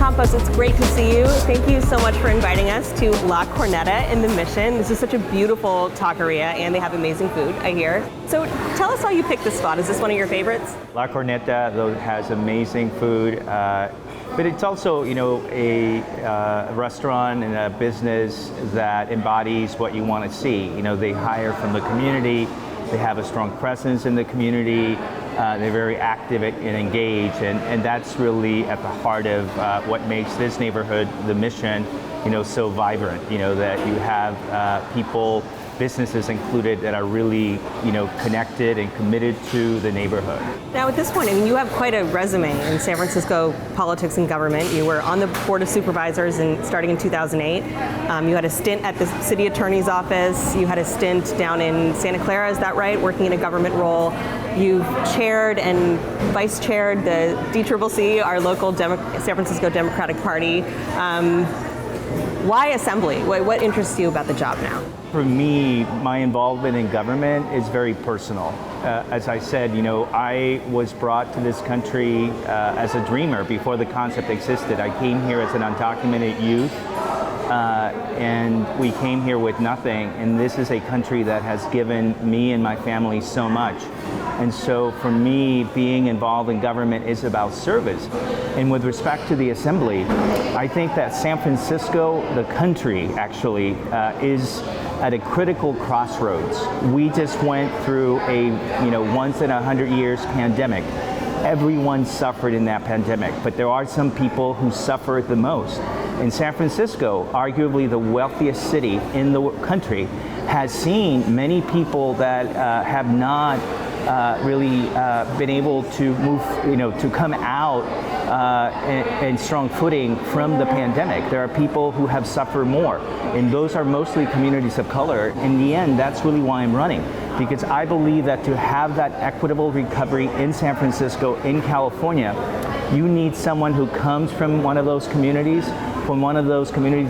Campos, it's great to see you. Thank you so much for inviting us to La Cornetta in the Mission. This is such a beautiful taqueria, and they have amazing food, I hear. So tell us how you picked this spot. Is this one of your favorites? La Cornetta, though, has amazing food, but it's also, a restaurant and a business that embodies what you want to see. They hire from the community. They have a strong presence in the community. They're very active and engaged, and that's really at the heart of what makes this neighborhood, the Mission, so vibrant. That you have people, businesses included, that are really, connected and committed to the neighborhood. Now, at this point, you have quite a resume in San Francisco politics and government. You were on the Board of Supervisors starting in 2008. You had a stint at the City Attorney's Office. You had a stint down in Santa Clara, is that right, working in a government role. You've chaired and vice chaired the DCCC, our local San Francisco Democratic Party. Why Assembly? What interests you about the job now? For me, my involvement in government is very personal. As I said, I was brought to this country as a dreamer before the concept existed. I came here as an undocumented youth, and we came here with nothing. And this is a country that has given me and my family so much. And so for me, being involved in government is about service. And with respect to the Assembly, I think that San Francisco, the country actually, is at a critical crossroads. We just went through a once in 100 years pandemic. Everyone suffered in that pandemic, but there are some people who suffered the most. And San Francisco, arguably the wealthiest city in the country, has seen many people that have not really been able to move, to come out in strong footing from the pandemic. There are people who have suffered more, and those are mostly communities of color. In the end, that's really why I'm running, because I believe that to have that equitable recovery in San Francisco, in California, you need someone who comes from one of those communities,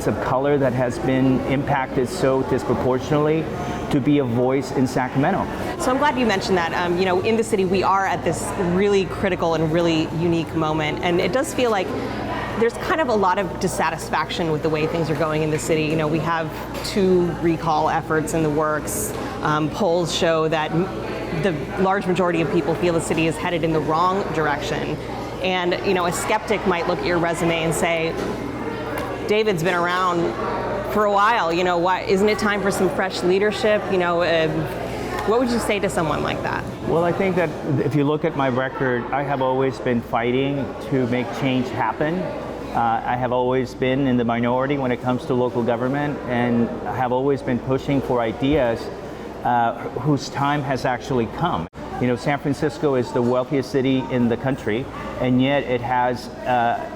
of color that has been impacted so disproportionately, to be a voice in Sacramento. So I'm glad you mentioned that. In the city, we are at this really critical and really unique moment, and it does feel like there's kind of a lot of dissatisfaction with the way things are going in the city. We have 2 recall efforts in the works. Polls show that the large majority of people feel the city is headed in the wrong direction. And a skeptic might look at your resume and say, David's been around for a while, why isn't it time for some fresh leadership? What would you say to someone like that? Well, I think that if you look at my record, I have always been fighting to make change happen. I have always been in the minority when it comes to local government, and I have always been pushing for ideas whose time has actually come. San Francisco is the wealthiest city in the country, and yet it has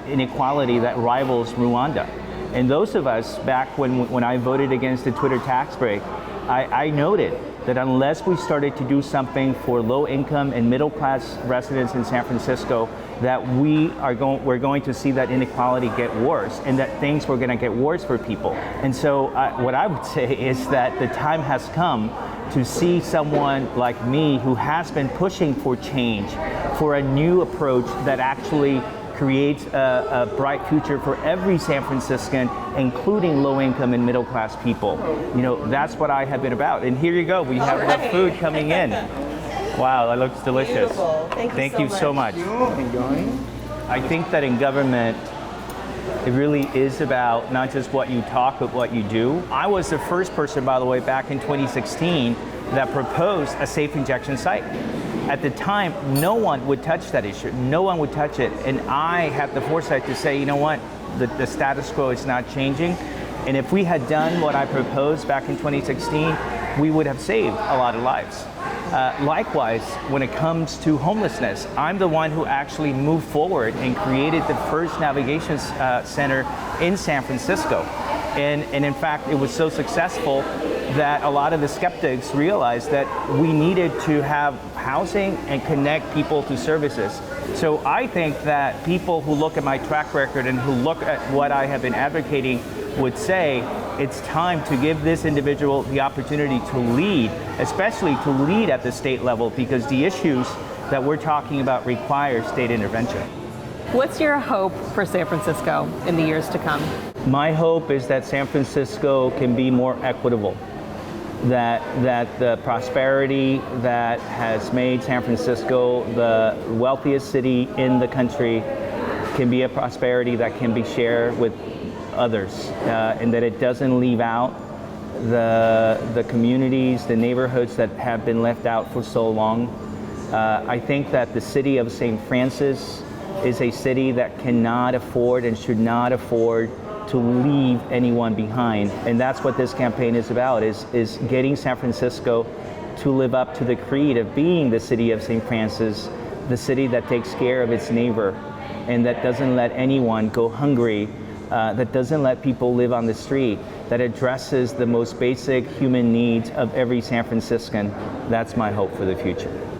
inequality that rivals Rwanda. And those of us, back when I voted against the Twitter tax break, I noted that unless we started to do something for low-income and middle-class residents in San Francisco, that we're going to see that inequality get worse, and that things were going to get worse for people. And so what I would say is that the time has come to see someone like me who has been pushing for change, for a new approach that actually creates a bright future for every San Franciscan, including low-income and middle-class people. That's what I have been about. And here you go, we have the food coming in. Wow, that looks delicious. Beautiful. Thank you so much. I think that in government, it really is about not just what you talk, but what you do. I was the first person, by the way, back in 2016 that proposed a safe injection site. At the time, no one would touch that issue. No one would touch it. And I had the foresight to say, the status quo is not changing. And if we had done what I proposed back in 2016, we would have saved a lot of lives. Likewise, when it comes to homelessness, I'm the one who actually moved forward and created the first navigation center in San Francisco. And in fact, it was so successful that a lot of the skeptics realized that we needed to have housing and connect people to services. So I think that people who look at my track record and who look at what I have been advocating would say it's time to give this individual the opportunity to lead, especially to lead at the state level, because the issues that we're talking about require state intervention. What's your hope for San Francisco in the years to come? My hope is that San Francisco can be more equitable, that the prosperity that has made San Francisco the wealthiest city in the country can be a prosperity that can be shared with others, and that it doesn't leave out the communities, the neighborhoods that have been left out for so long. I think that the city of St. Francis is a city that cannot afford and should not afford to leave anyone behind. And that's what this campaign is about, is getting San Francisco to live up to the creed of being the city of St. Francis, the city that takes care of its neighbor and that doesn't let anyone go hungry, that doesn't let people live on the street, that addresses the most basic human needs of every San Franciscan. That's my hope for the future.